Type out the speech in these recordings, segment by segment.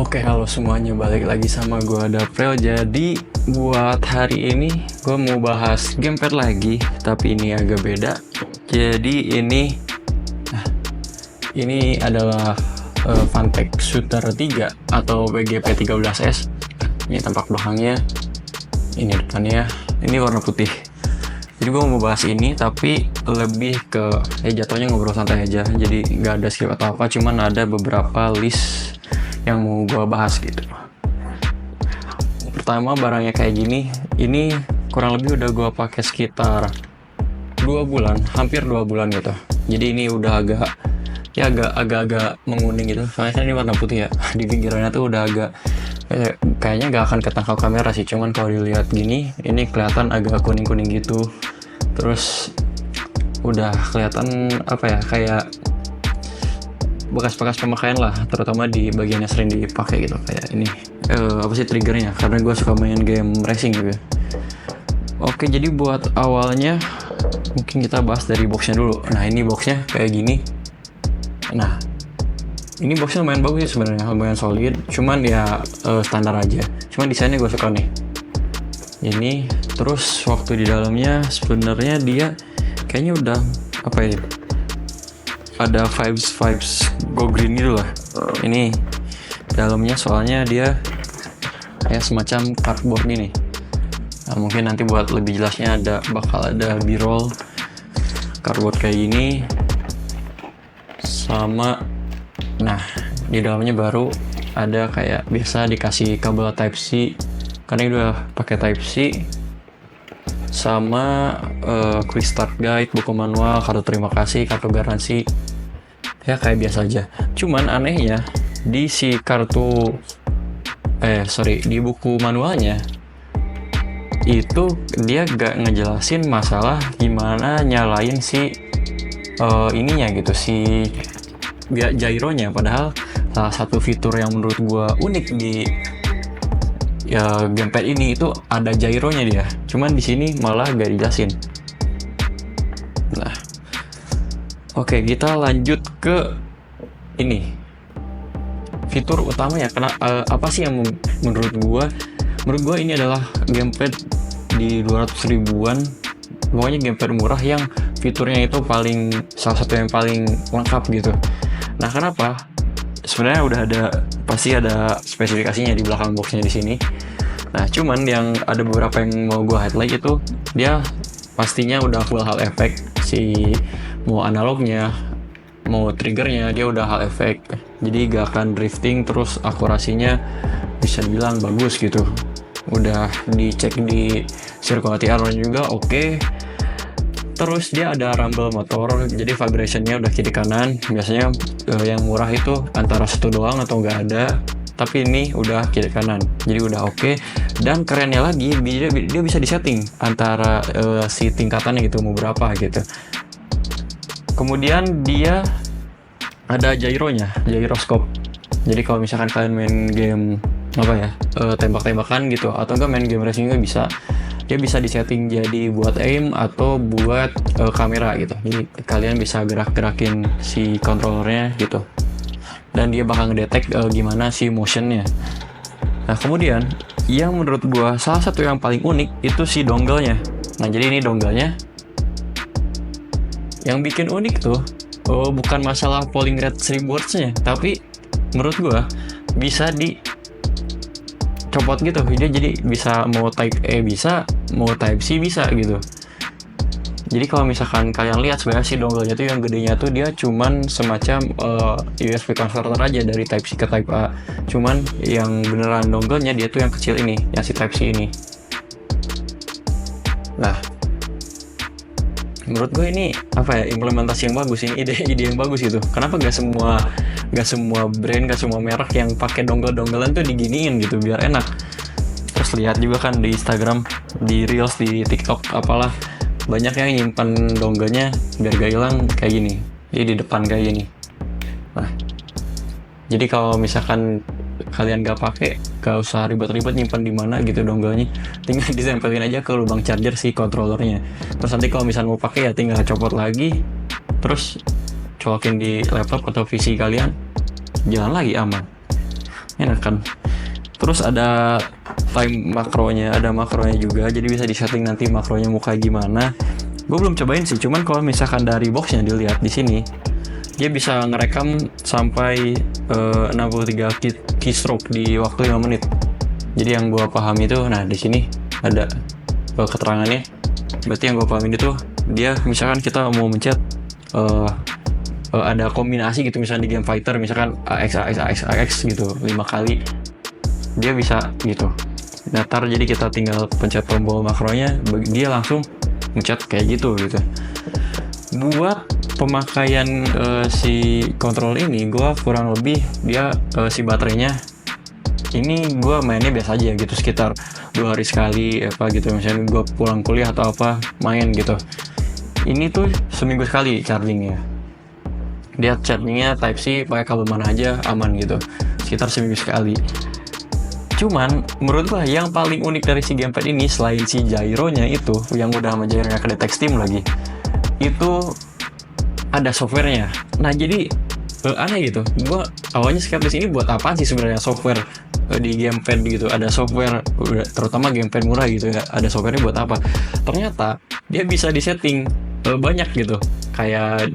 Oke, halo semuanya, balik lagi sama gue Daprel. Jadi buat hari ini gue mau bahas gamepad lagi, tapi ini agak beda. Jadi ini adalah Funtech Shooter 3 atau BGP 13S. Ini tampak belakangnya, ini depannya, ini warna putih. Jadi gue mau bahas ini, tapi lebih ke jatuhnya ngobrol santai aja. Jadi nggak ada script atau apa, cuman ada beberapa list yang mau gue bahas gitu. Pertama, barangnya kayak gini. Ini kurang lebih udah gue pakai sekitar 2 bulan, hampir 2 bulan gitu. Jadi ini udah agak menguning gitu. Soalnya kan ini warna putih ya. Di pinggirannya tuh udah agak kayaknya gak akan ketangkap kamera sih. Cuman kalau dilihat gini, ini kelihatan agak kuning-kuning gitu. Terus udah kelihatan apa ya, kayak bekas-bekas pemakaian lah, terutama di bagian yang sering dipakai gitu. Kayak ini apa sih triggernya, karena gue suka main game racing juga. Oke, jadi buat awalnya mungkin kita bahas dari boxnya dulu. Nah, ini boxnya kayak gini. Nah, ini boxnya lumayan bagus sih sebenarnya, lumayan solid. Cuman ya standar aja. Cuman desainnya gue suka nih. Ini terus waktu di dalamnya sebenarnya dia kayaknya udah apa ya, ada vibes go green gitu lah. Ini dalamnya soalnya dia kayak semacam cardboard ini. Nah, mungkin nanti buat lebih jelasnya bakal ada b-roll cardboard kayak gini. Sama, nah di dalamnya baru ada kayak biasa dikasih kabel Type C, karena ini udah pakai Type C. Sama quick start guide, buku manual, kartu terima kasih, kartu garansi, ya kayak biasa aja. Cuman anehnya di si di buku manualnya itu dia gak ngejelasin masalah gimana nyalain si ininya gitu, si gyronya. Padahal salah satu fitur yang menurut gua unik di gamepad ini itu ada gyronya dia. Cuman di sini malah gak dijelasin. Nah, oke, kita lanjut ke ini fitur utamanya. Apa sih yang menurut gua ini adalah gamepad di 200 ribuan. Pokoknya gamepad murah yang fiturnya itu salah satu yang paling lengkap gitu. Nah, kenapa? Sebenarnya udah pasti ada spesifikasinya di belakang boxnya di sini. Nah, cuman yang ada beberapa yang mau gua highlight itu dia pastinya udah full hall effect. Mau analognya, mau triggernya, dia udah hall effect. Jadi gak akan drifting, terus akurasinya bisa dibilang bagus gitu. Udah dicek di sirkuit ATR juga oke. Terus dia ada rumble motor, jadi vibrationnya udah kiri kanan. Biasanya yang murah itu antara satu doang atau nggak ada, tapi ini udah kiri kanan, jadi udah oke. Dan kerennya lagi, dia bisa disetting antara si tingkatannya gitu, mau berapa gitu. Kemudian dia ada gyroscope. Jadi kalau misalkan kalian main game tembak-tembakan gitu, atau enggak main game racing juga bisa, dia bisa disetting jadi buat aim atau buat kamera gitu. Jadi kalian bisa gerak-gerakin si controllernya gitu, dan dia bakal ngedetek gimana si motionnya. Nah, kemudian yang menurut gua salah satu yang paling unik itu si dongle-nya. Nah, jadi ini dongle-nya yang bikin unik tuh bukan masalah polling rate 1000 Hz-nya, tapi menurut gua bisa dicopot gitu. Dia jadi bisa mau Type A bisa, mau Type C bisa gitu. Jadi kalau misalkan kalian lihat sebenarnya si dongle-nya tuh yang gedenya tuh dia cuman semacam USB converter aja dari Type C ke Type A. Cuman yang beneran dongle-nya dia tuh yang kecil ini, yang si Type C ini. Nah, menurut gue ini implementasi yang bagus, ini ide yang bagus gitu. Kenapa gak semua brand, gak semua merek yang pakai dongle-donglean tuh diginiin gitu biar enak. Terus lihat juga kan di Instagram, di Reels, di TikTok apalah, banyak yang nyimpan dongle-nya biar gak hilang kayak gini. Jadi di depan kayak gini. Nah, jadi kalau misalkan kalian gak pakai, gak usah ribet-ribet nyimpan di mana gitu dongle-nya. Tinggal ditempelin aja ke lubang charger si controllernya. Terus nanti kalau misalnya mau pakai ya tinggal copot lagi, terus colokin di laptop atau PC kalian, jalan lagi aman. Enak. kan. Terus ada time makronya, ada makronya juga, jadi bisa disetting nanti makronya mau kayak gimana. Gue belum cobain sih, cuman kalau misalkan dari boxnya dilihat di sini, dia bisa ngerekam sampai 63 keystroke di waktu 5 menit. Jadi yang gue pahami itu, nah di sini ada keterangannya. Berarti yang gue pahami itu, dia misalkan kita mau mencet ada kombinasi gitu, misalnya di game fighter misalkan AX gitu 5 kali, dia bisa gitu datar, jadi kita tinggal pencet tombol makronya, dia langsung mencet kayak gitu. Buat pemakaian si kontrol ini, gue kurang lebih dia si baterainya ini gue mainnya biasa aja gitu, sekitar 2 hari sekali apa gitu, misalnya gue pulang kuliah atau apa main gitu. Ini tuh seminggu sekali chargingnya, dia chargingnya type C pakai kabel mana aja aman gitu, sekitar seminggu sekali. Cuman menurut gua yang paling unik dari si gamepad ini, selain si gyronya itu yang udah sama gyronya kedetek Steam lagi, itu ada softwarenya. Nah jadi aneh gitu, gua awalnya skeptis, ini buat apa sih sebenarnya software di gamepad gitu, ada software terutama gamepad murah gitu ya, ada softwarenya buat apa. Ternyata dia bisa disetting banyak gitu, kayak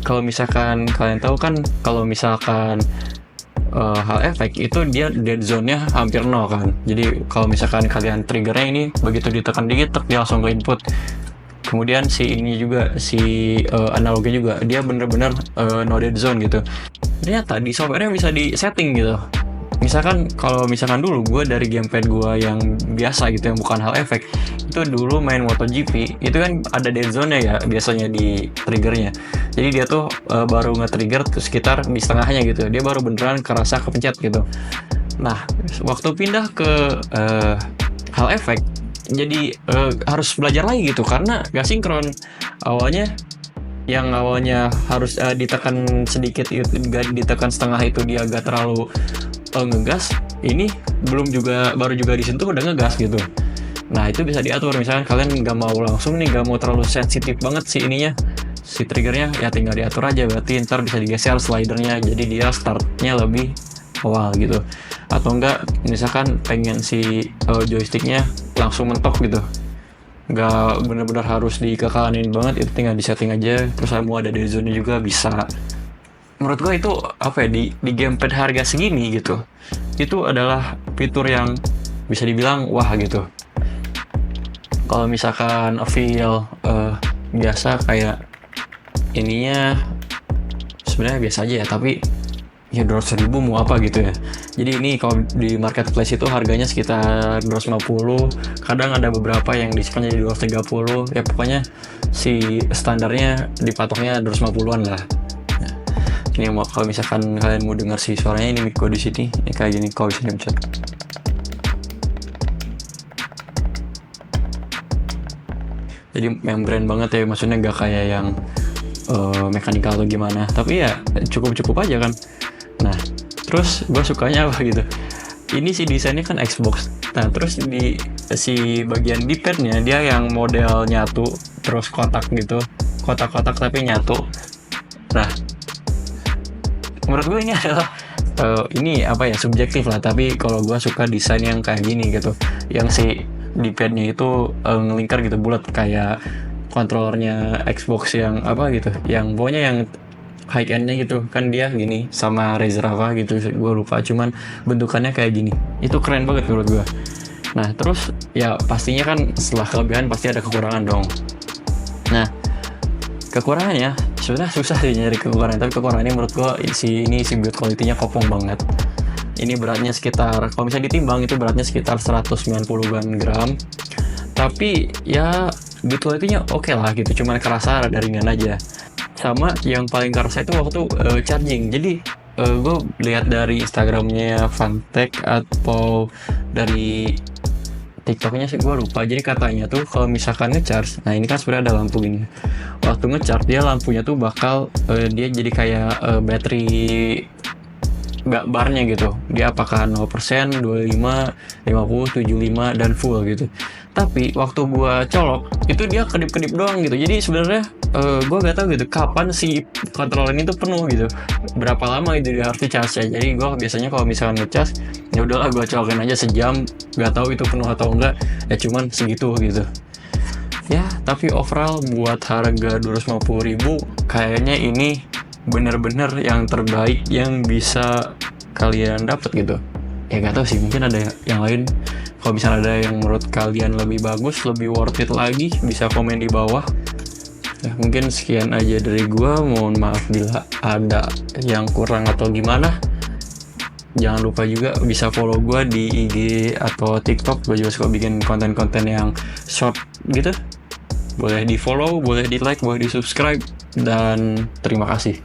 kalau misalkan kalian tahu kan, kalau misalkan hal efek itu dia dead zone-nya hampir 0 kan. Jadi kalau misalkan kalian triggernya ini begitu ditekan dikit dia langsung ke input. Kemudian si ini juga, si analognya juga dia bener-bener no dead zone gitu. Ternyata di software-nya bisa di setting gitu. Misalkan kalau misalkan dulu gue dari gamepad gue yang biasa gitu, yang bukan hal efek, itu dulu main MotoGP itu kan ada dead zone-nya ya biasanya di triggernya. Jadi dia tuh baru nge-trigger sekitar di setengahnya gitu, dia baru beneran kerasa kepencet gitu. Nah waktu pindah ke hal efek, jadi harus belajar lagi gitu karena gak sinkron. Awalnya harus ditekan sedikit, ditekan setengah itu dia agak terlalu ngegas, ini baru juga disentuh udah ngegas gitu. Nah itu bisa diatur, misalkan kalian nggak mau langsung nih, nggak mau terlalu sensitif banget si ininya, si triggernya, ya tinggal diatur aja, berarti ntar bisa digeser slidernya jadi dia startnya lebih awal gitu. Atau enggak misalkan pengen si joysticknya langsung mentok gitu, nggak benar-benar harus dikekanin banget, itu tinggal disetting aja. Terus mau ada dead zone juga bisa. Menurut gue itu apa ya, di gamepad harga segini gitu, itu adalah fitur yang bisa dibilang wah gitu. Kalau misalkan feel biasa kayak ininya sebenarnya biasa aja ya, tapi ya 200.000 mau apa gitu ya. Jadi ini kalau di marketplace itu harganya sekitar 250, kadang ada beberapa yang diskon jadi 230, ya pokoknya si standarnya dipatoknya 250-an lah. Nah, ini kalau misalkan kalian mau dengar si suaranya, ini mic gue di sini, ini kayak gini kalau bisa dipencet. Jadi membrane banget ya, maksudnya nggak kayak yang mekanikal atau gimana, tapi ya cukup aja kan. Nah terus gue sukanya apa gitu, ini si desainnya kan Xbox. Nah terus di si bagian D-padnya dia yang model nyatu, terus kotak gitu, kotak-kotak tapi nyatu. Nah menurut gue ini adalah ini apa ya, subjektif lah, tapi kalau gue suka desain yang kayak gini gitu, yang si D-padnya itu ngelingkar gitu, bulat kayak kontrolernya Xbox yang apa gitu, yang pokoknya yang high end-nya gitu kan, dia gini sama Razer apa gitu, gue lupa, cuman bentukannya kayak gini, itu keren banget menurut gue. Nah terus ya pastinya kan setelah kelebihan pasti ada kekurangan dong. Nah kekurangannya sebenarnya susah sih nyari kekurangan, tapi kekurangannya menurut gue si build quality-nya kopong banget. Ini beratnya sekitar, kalau misalnya ditimbang itu beratnya sekitar 190-an gram, tapi ya build quality-nya oke lah gitu, cuman kerasa rada ringan aja. Sama yang paling kerasa itu waktu charging. Jadi gue lihat dari Instagramnya Fantech atau dari TikToknya sih gue lupa. Jadi katanya tuh kalau misalkan ngecharge, nah ini kan sebenarnya ada lampu gini. Waktu ngecharge dia lampunya tuh bakal dia jadi kayak battery nggak barnya gitu, dia apakah 0%, 25, 50, 75 dan full gitu. Tapi waktu gua colok itu dia kedip-kedip doang gitu. Jadi sebenarnya gua gak tahu gitu kapan si kontrol ini tuh penuh gitu, berapa lama itu dia harus dicas ya. Jadi gua biasanya kalau misalnya ngecas ya udahlah gua colokin aja sejam, gak tahu itu penuh atau enggak, ya cuman segitu gitu ya. Tapi overall buat harga 250.000 kayaknya ini bener-bener yang terbaik yang bisa kalian dapat gitu ya. Gak tahu sih, mungkin ada yang lain. Kalau misalnya ada yang menurut kalian lebih bagus, lebih worth it lagi, bisa komen di bawah ya. Mungkin sekian aja dari gua, mohon maaf bila ada yang kurang atau gimana. Jangan lupa juga bisa follow gua di IG atau TikTok, gua juga suka bikin konten-konten yang short gitu. Boleh di follow, boleh di like, boleh di subscribe, dan terima kasih.